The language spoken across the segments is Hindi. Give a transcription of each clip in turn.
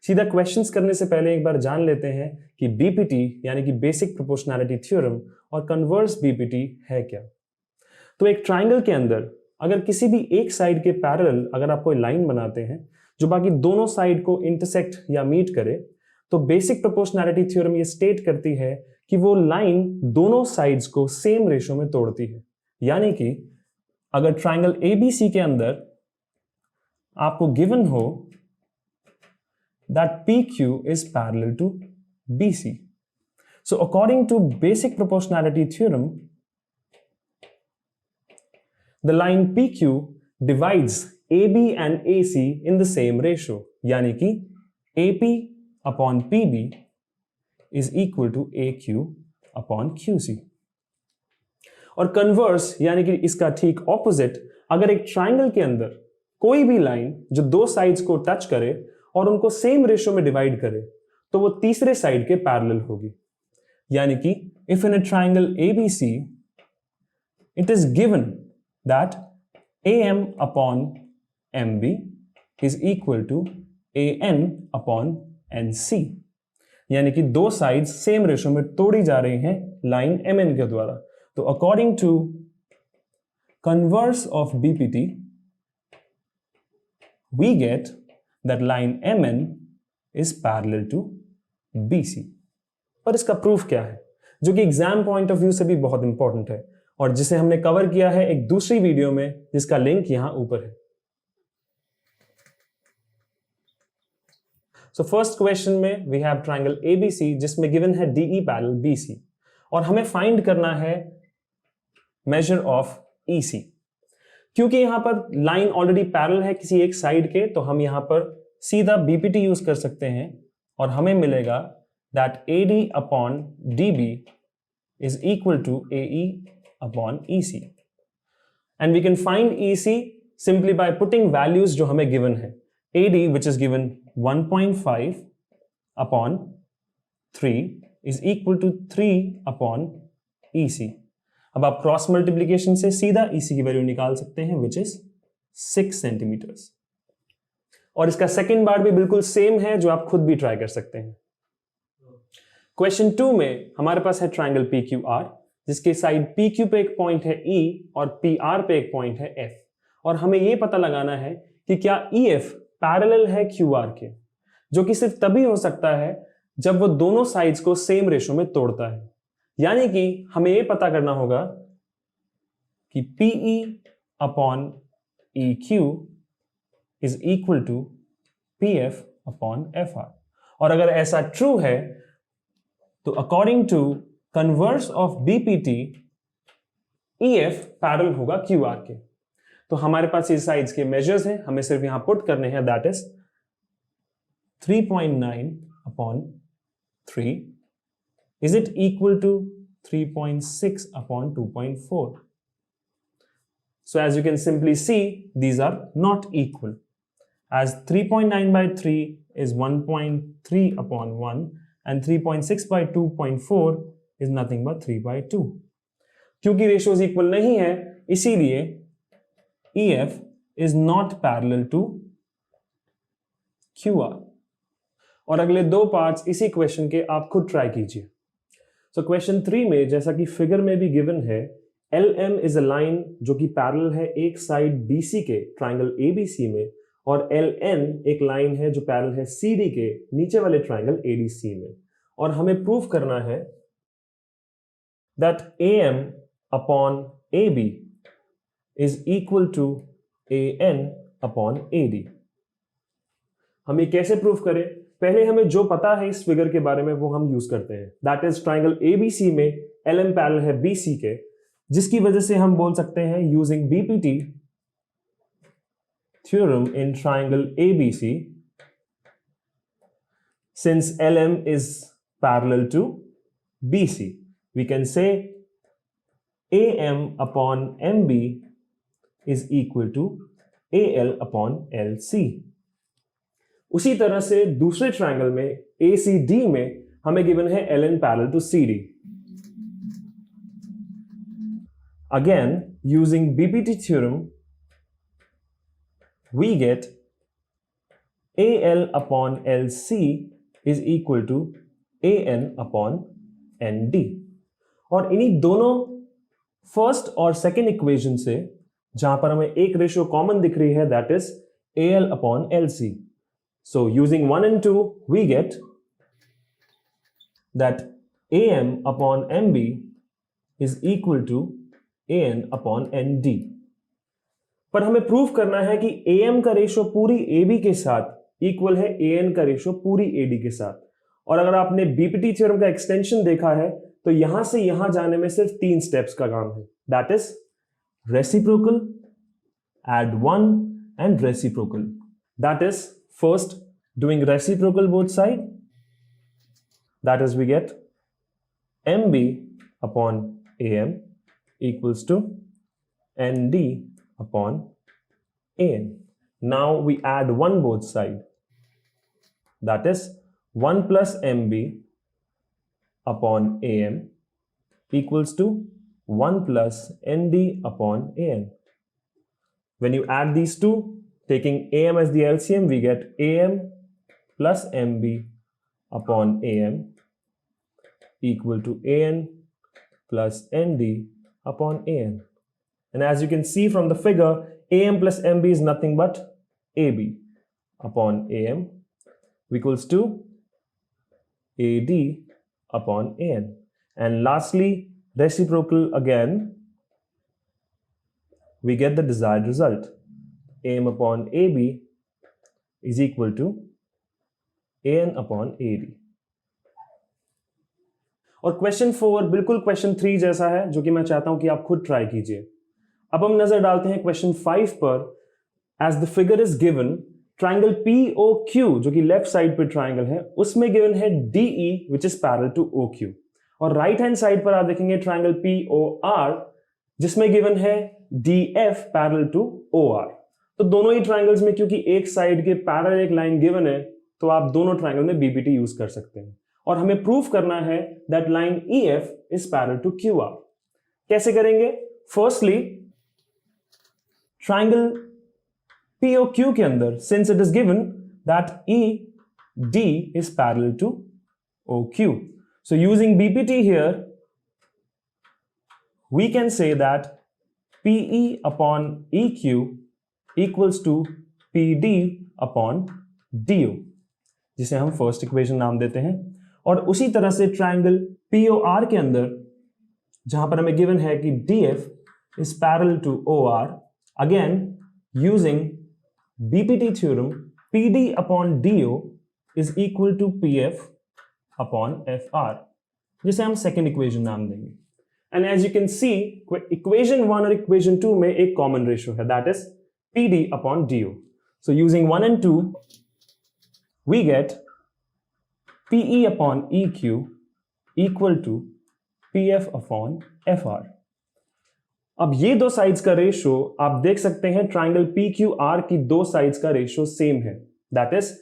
सीधा क्वेश्चंस करने से पहले एक बार जान लेते हैं कि बीपीटी यानी कि बेसिक प्रोपोर्शनैलिटी थ्योरम और कन्वर्स बीपीटी है क्या। तो एक ट्राइंगल के अंदर अगर किसी भी एक साइड के पैरेलल अगर आप कोई लाइन बनाते हैं जो बाकी दोनों साइड को इंटरसेक्ट या मीट करे, तो बेसिक प्रोपोर्शनैलिटी थ्योरम ये स्टेट करती है कि वो लाइन दोनों साइड्स को सेम रेशो में तोड़ती है। यानी कि अगर ट्राइंगल एबीसी के अंदर आपको गिवन हो that PQ is parallel to BC. So according to basic proportionality theorem, the line PQ divides AB and AC in the same ratio. यानी कि AP upon PB is equal to AQ upon QC. और कन्वर्स यानी कि इसका ठीक ऑपोजिट, अगर एक ट्राइंगल के अंदर कोई भी लाइन जो दो साइड्स को टच करे और उनको सेम रेशियो में डिवाइड करे तो वो तीसरे साइड के पैरेलल होगी। यानी कि if in a triangle ABC it is given that AM upon MB is equal to AN upon NC, यानी कि दो साइड्स सेम रेशियो में तोड़ी जा रही हैं लाइन MN के द्वारा। तो according to converse of BPT we get that line MN is parallel to BC। पर इसका प्रूफ क्या है, जो कि एग्जाम पॉइंट ऑफ व्यू से भी बहुत इंपॉर्टेंट है और जिसे हमने कवर किया है एक दूसरी वीडियो में जिसका लिंक यहां ऊपर है। सो फर्स्ट क्वेश्चन में वी हैव ट्राइंगल ABC जिसमें गिवन है DE पैरेलल BC और हमें फाइंड करना है मेजर ऑफ EC। क्योंकि यहां पर लाइन ऑलरेडी पैरेलल है किसी एक साइड के, तो हम यहां पर सीधा बीपीटी यूज कर सकते हैं और हमें मिलेगा that AD upon DB is equal to AE upon EC and we can find EC simply by putting values जो हमें गिवन है। AD which is given 1.5 upon 3 is equal to 3 upon EC। अब आप क्रॉस मल्टीप्लीकेशन से सीधा EC की वैल्यू निकाल सकते हैं विच इज 6 सेंटीमीटर्स। और इसका सेकेंड पार्ट भी बिल्कुल सेम है जो आप खुद भी ट्राई कर सकते हैं। क्वेश्चन 2 में हमारे पास है ट्राइंगल PQR जिसके साइड PQ पे एक पॉइंट है E और PR पे एक पॉइंट है F, और हमें यह पता लगाना है कि क्या EF पैरेलल है QR के, जो कि सिर्फ तभी हो सकता है जब वो दोनों साइड्स को सेम रेशो में तोड़ता है। यानी कि हमें यह पता करना होगा कि PE upon EQ is equal to PF upon FR, और अगर ऐसा ट्रू है तो according to converse of BPT EF parallel होगा QR के। तो हमारे पास ये साइड्स के मेजर्स हैं, हमें सिर्फ यहां पुट करने हैं, that is 3.9 upon 3 is it equal to 3.6 upon 2.4? So as you can simply see, these are not equal, as 3.9 by 3 is 1.3 upon 1 and 3.6 by 2.4 is nothing but 3 by 2। क्योंकि रेशियोज इक्वल नहीं है इसीलिए EF is not parallel to QR। और अगले दो पार्ट्स इसी क्वेश्चन के आप खुद ट्राई कीजिए। सो क्वेश्चन 3 में जैसा कि फिगर में भी गिवन है, LM इज अ लाइन जो कि पैरेलल है एक साइड BC के ट्राइंगल ABC में, और LN एक लाइन है जो पैरेलल है CD के नीचे वाले ट्राइंगल ADC में। और हमें प्रूव करना है that AM upon AB is equal to AN upon AD। हम ये कैसे प्रूव करें? पहले हमें जो पता है इस फिगर के बारे में वो हम यूज करते हैं, दैट इज ट्राइंगल ABC में LM पैरेलल है BC के, जिसकी वजह से हम बोल सकते हैं using BPT theorem in triangle ABC, since LM is parallel to BC, we can say AM upon MB is equal to AL upon LC। उसी तरह से दूसरे ट्राइंगल में ACD में हमें गिवन है LN parallel to CD। Again, using BPT theorem, we get AL upon LC is equal to AN upon ND। और इन्हीं दोनों फर्स्ट और सेकेंड इक्वेशन से जहां पर हमें एक रेशियो कॉमन दिख रही है, that is AL upon LC। So using 1 and 2 we get that AM upon MB is equal to AN upon ND। पर हमें प्रूव करना है कि AM का रेशियो पूरी AB के साथ इक्वल है AN का रेशियो पूरी AD के साथ। और अगर आपने बीपीटी थ्योरम का एक्सटेंशन देखा है तो यहां से यहां जाने में सिर्फ 3 स्टेप्स का काम है, that is reciprocal, add 1 and reciprocal। That is first doing reciprocal both side, that is we get MB upon AM equals to ND upon AN। Now we add 1 both side, that is 1 plus MB upon AM equals to 1 plus ND upon AN। When you add these two, taking AM as the LCM, we get AM plus MB upon AM equal to AN plus ND upon AN। And as you can see from the figure, AM plus MB is nothing but AB upon AM equals to AD upon AN। And lastly, reciprocal again, we get the desired result, AM upon AB is equal to AN upon AD। और क्वेश्चन 4 बिल्कुल क्वेश्चन 3 जैसा है, जो कि मैं चाहता हूं कि आप खुद ट्राई कीजिए। अब हम नजर डालते हैं क्वेश्चन 5 पर। As the figure is given, triangle POQ जो कि लेफ्ट साइड पे ट्राइंगल है, उसमें गिवन है DE which is parallel to OQ। और राइट हैंड साइड पर आप देखेंगे ट्राइंगल POR जिसमें गिवन है DF पैरेलल टू OR। तो दोनों ही ट्राइंगल्स में क्योंकि एक साइड के पैरेलल एक लाइन गिवन है, तो आप दोनों ट्राइंगल में BPT यूज कर सकते हैं। और हमें प्रूफ करना है that line EF is parallel to QR। कैसे करेंगे? फर्स्टली ट्राइंगल POQ के अंदर, since it is given that ED is parallel to OQ, so using BPT here we can say that PE upon EQ equals to PD upon DO, जिसे हम फर्स्ट इक्वेशन नाम देते हैं। और उसी तरह से ट्राइंगल POR के अंदर जहां पर हमें गिवन है कि DF is parallel to OR, again using BPT theorem, PD upon DO is equal to PF upon FR, जिसे हम सेकेंड इक्वेशन नाम देंगे। And as you can see, equation 1 और इक्वेशन 2 में एक कॉमन रेशियो है, that is PD upon DO। So using 1 and 2 we get PE upon EQ equal to PF upon FR। अब ये दो साइड्स का रेशियो आप देख सकते हैं, ट्राइंगल PQR की दो साइड्स का रेशियो सेम है, दैट इज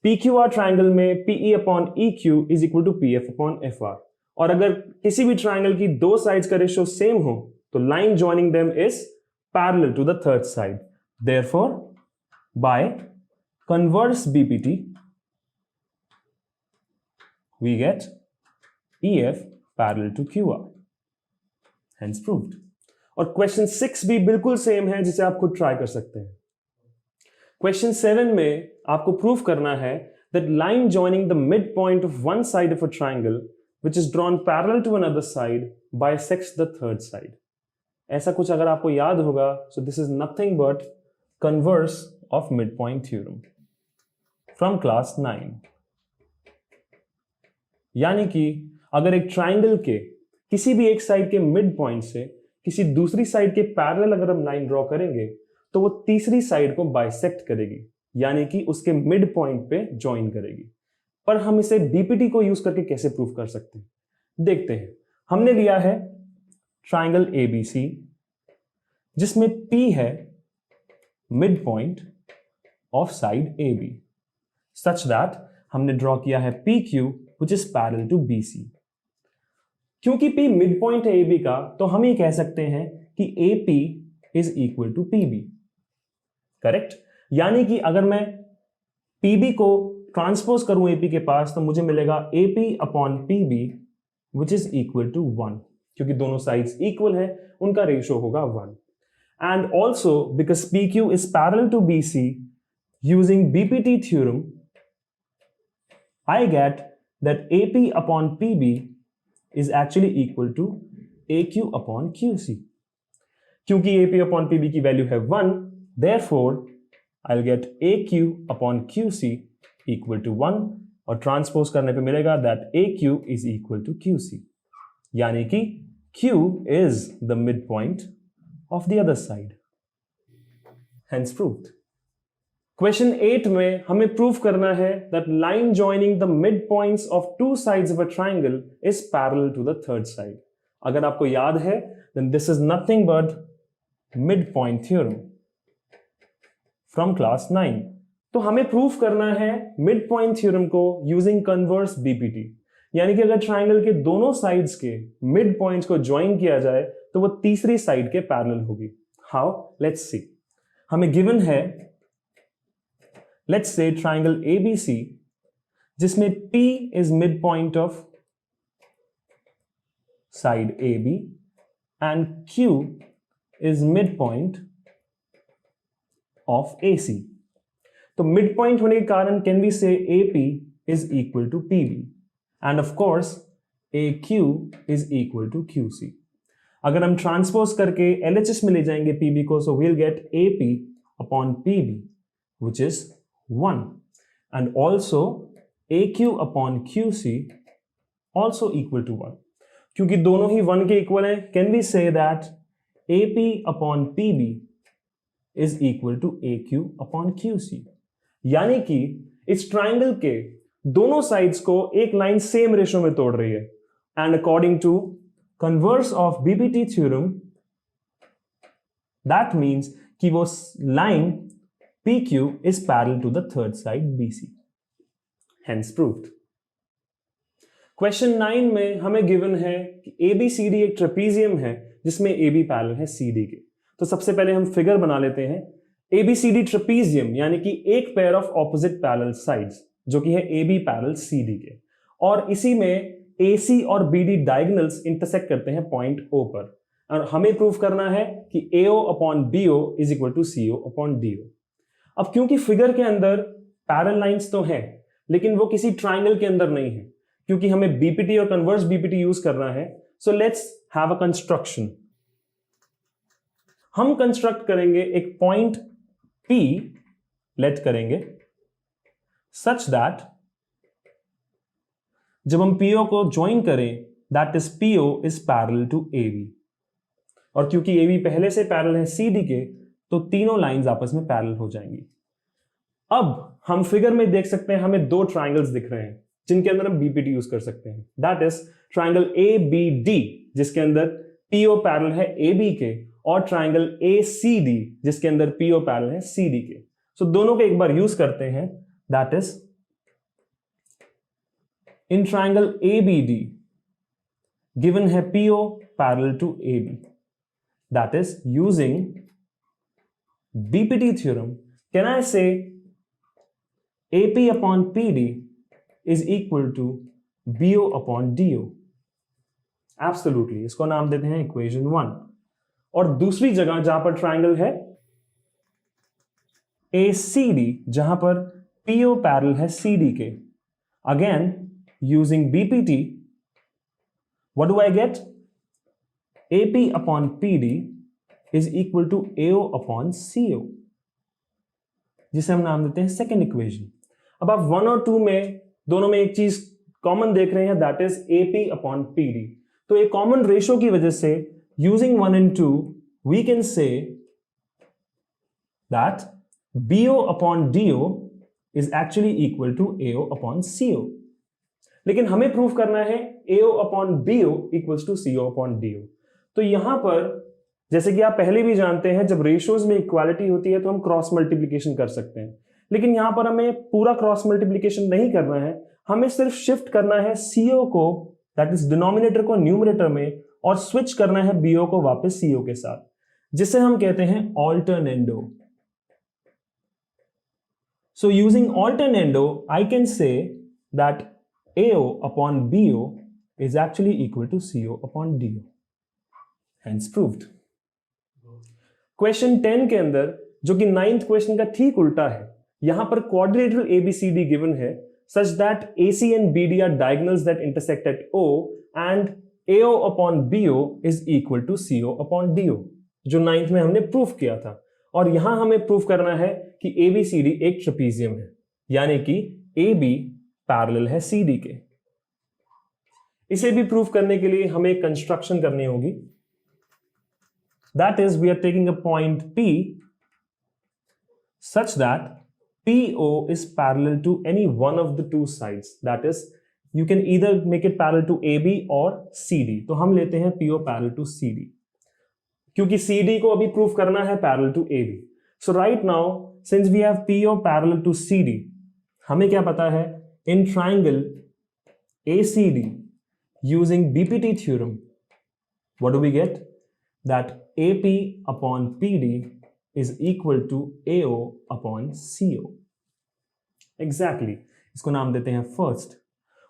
PQR ट्राइंगल में PE upon EQ is equal to PF upon FR। और अगर किसी भी ट्राइंगल की दो साइड्स का रेशियो सेम हो तो line joining them is parallel to the third side. Therefore by converse BPT we get EF parallel to QR, hence proved। और क्वेश्चन 6 भी बिल्कुल सेम है, जिसे आप खुद ट्राई कर सकते हैं। क्वेश्चन 7 में आपको प्रूफ करना है that line joining the midpoint of one side of a triangle which is drawn parallel to another side bisects the third side। ऐसा कुछ अगर आपको याद होगा, so this is nothing but converse of midpoint theorem from class 9। यानी कि अगर एक ट्राइंगल के किसी भी एक साइड के मिड पॉइंट से किसी दूसरी साइड के पैरेलल अगर हम लाइन ड्रॉ करेंगे तो वो तीसरी साइड को बाइसेक्ट करेगी, यानी कि उसके मिड पॉइंट पे ज्वाइन करेगी। पर हम इसे बीपीटी को यूज करके कैसे प्रूव कर सकते हैं, देखते हैं। हमने लिया है ट्राइंगल ABC जिसमें P है mid point of side AB, such that हमने ड्रॉ किया है PQ which is parallel to BC। क्योंकि P मिड पॉइंट है AB का, तो हम ये कह सकते हैं कि AP is equal to PB, correct. यानी कि अगर मैं पीबी को ट्रांसपोज करूं एपी के पास तो मुझे मिलेगा AP upon PB which is equal to 1, क्योंकि दोनों साइड्स इक्वल है, उनका रेशियो होगा 1. And also because P Q is parallel to B C, using BPT theorem I get that AP upon PB is actually equal to AQ upon QC. क्योंकि AP upon PB की वैल्यू है 1, therefore I'll get AQ upon QC equal to 1 और ट्रांसपोज करने पे मिलेगा that AQ is equal to QC, यानी कि Q is the midpoint of the other side. Hence proved. Question 8 में हमें प्रूव करना है that line joining the mid points of two sides of a triangle is parallel to the third side. अगर आपको याद है then this is nothing but mid point theorem from class 9. तो हमें प्रूव करना है मिड पॉइंट थ्योरम को यूजिंग कन्वर्स बीपीटी, यानी कि अगर ट्रायंगल के दोनों साइड्स के मिड पॉइंट्स को ज्वाइन किया जाए तो वो तीसरी साइड के पैरेलल होगी. हाउ? Let's see. हमें गिवन है let's say triangle ABC जिसमें P is midpoint of side AB and Q is midpoint of AC. तो midpoint होने के कारण can we say AP is equal to PB and of course AQ is equal to QC. अगर हम ट्रांसपोज करके LHS में ले जाएंगे PB को, so we'll get AP upon PB which is 1 and also AQ upon QC also equal to 1. क्योंकि दोनों ही 1 के इक्वल हैं, can we say that AP upon PB is equal to AQ upon QC, यानी कि इस ट्राइंगल के दोनों साइड्स को एक लाइन सेम रेशियो में तोड़ रही है and according to converse of BPT theorem that means कि वो line PQ is parallel to the third side BC. Hence proved. Question 9 में हमें गिवन है कि ABCD एक ट्रेपीजियम है जिसमें AB पैरेलल है CD के. तो सबसे पहले हम फिगर बना लेते हैं. ABCD ट्रेपीजियम यानी कि एक pair of opposite parallel sides जो कि है AB पैरेलल CD के, और इसी में AC और BD डायगोनल्स इंटरसेक्ट करते हैं पॉइंट O पर, और हमें प्रूव करना है कि AO upon BO is equal to CO upon DO. अब क्योंकि फिगर के अंदर पैरेलल लाइंस तो हैं लेकिन वो किसी ट्राइंगल के अंदर नहीं है, क्योंकि हमें बीपीटी और कन्वर्स बीपीटी यूज करना है. So let's have a construction. हम कंस्ट्रक्ट करेंगे एक पॉइंट P लेट करेंगे सच दैट जब हम PO को ज्वाइन करें that is PO is parallel to AB, और क्योंकि AB पहले से पैरेलल है CD के तो तीनों लाइंस आपस में पैरेलल हो जाएंगी. अब हम फिगर में देख सकते हैं हमें दो ट्राइंगल्स दिख रहे हैं जिनके अंदर हम बीपीटी यूज कर सकते हैं. दैट इज ट्राइंगल ABD जिसके अंदर PO पैरेलल है AB के, और ट्राइंगल ACD जिसके अंदर PO पैरेलल है CD के. सो दोनों को एक बार यूज करते हैं. That is in triangle ABD given है PO parallel to AB. That is using BPT theorem, can I say AP upon PD is equal to BO upon DO? Absolutely. इसको नाम देते हैं इक्वेशन 1. और दूसरी जगह जहां पर ट्राइंगल है ACD जहां पर PO पैरेलल है CD के, again using BPT, what do I get? AP upon PD is equal to AO upon CO, जिसे हम नाम देते हैं सेकेंड इक्वेशन. अब आप 1 और 2 में दोनों में एक चीज कॉमन देख रहे हैं that is AP upon PD. तो एक कॉमन रेशियो की वजह से using 1 and 2 we can say that BO upon DO is actually equal to AO upon CO. लेकिन हमें प्रूव करना है AO upon BO equals to CO upon DO. तो यहां पर जैसे कि आप पहले भी जानते हैं जब रेशियोज में इक्वालिटी होती है तो हम क्रॉस मल्टीप्लिकेशन कर सकते हैं, लेकिन यहां पर हमें पूरा क्रॉस मल्टीप्लिकेशन नहीं करना है. हमें सिर्फ शिफ्ट करना है CO को, दैट इज डिनोमिनेटर को न्यूमरेटर में, और स्विच करना है BO को वापस CO के साथ, जिसे हम कहते हैं ऑल्टरनेंडो. So using alternando, I can say that AO upon BO is actually equal to CO upon DO. Hence proved. Question 10 के अंदर, जो कि 9th क्वेश्चन का ठीक उल्टा है, यहां पर quadrilateral ABCD given है such that AC and BD are diagonals that intersect at O and AO upon BO is equal to CO upon DO, जो 9th में हमने प्रूफ किया था। और यहां हमें प्रूफ करना है कि ABCD एक ट्रेपीजियम है, यानी कि AB पैरेलल है CD के। इसे भी प्रूफ करने के लिए हमें कंस्ट्रक्शन करनी होगी। That is, we are taking a point P such that PO is parallel to any one of the two sides. That is, you can either make it parallel to AB or CD. तो हम लेते हैं PO parallel to CD, क्योंकि CD को अभी प्रूफ करना है parallel to AB. So right now, since we have PO parallel to CD, हमें क्या पता है? In triangle ACD, using BPT theorem, what do we get? That AP upon PD is equal to AO upon CO. Exactly. इसको नाम देते हैं फर्स्ट।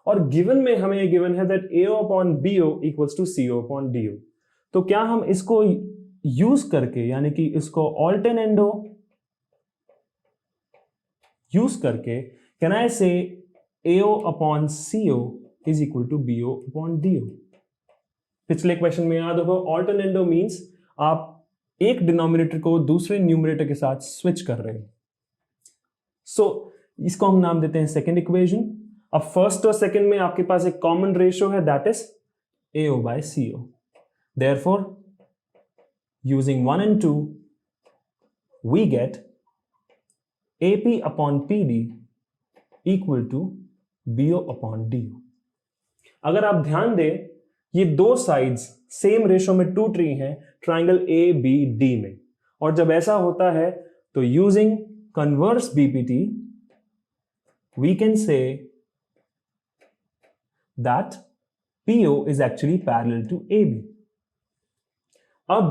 और गिवन में हमें ये गिवन है that AO upon BO equals to CO upon DO. तो क्या हम इसको यूज करके, यानी कि इसको alternando यूज करके, can I say AO upon CO is equal to BO upon DO? पिछले क्वेश्चन में याद होगा, ऑल्टरनेंडो मींस आप एक डिनोमिनेटर को दूसरे न्यूमरेटर के साथ स्विच कर रहे हैं। सो इसको हम नाम देते हैं सेकंड इक्वेशन। अब फर्स्ट और सेकंड में आपके पास एक कॉमन रेशियो है, that is AO by CO. Therefore, using 1 and 2, we get AP upon PD equal to BO upon DO. अगर आप ध्यान दें, ये दो साइड्स सेम रेशियो में टूट रही हैं ट्राइंगल ABD में, और जब ऐसा होता है तो using converse BPT we can say that PO is actually parallel to AB. अब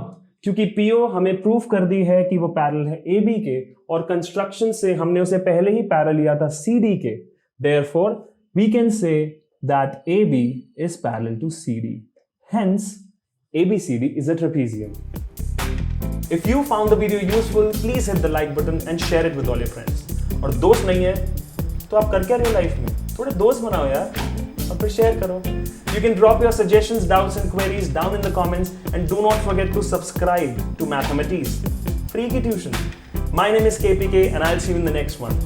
क्योंकि PO हमें प्रूफ कर दी है कि वो पैरेलल है AB के, और कंस्ट्रक्शन से हमने उसे पहले ही पैरेलल लिया था CD के, therefore we can say that AB is parallel to CD. Hence, ABCD is a trapezium. If you found the video useful, please hit the like button and share it with all your friends. और दोस्त नहीं है तो आप कर क्या रहे हो लाइफ में? थोड़े दोस्त बनाओ यार, और फिर शेयर करो। You can drop your suggestions, doubts and queries down in the comments, and do not forget to subscribe to Mathematics, free ki tuition. My name is KPK and I'll see you in the next one.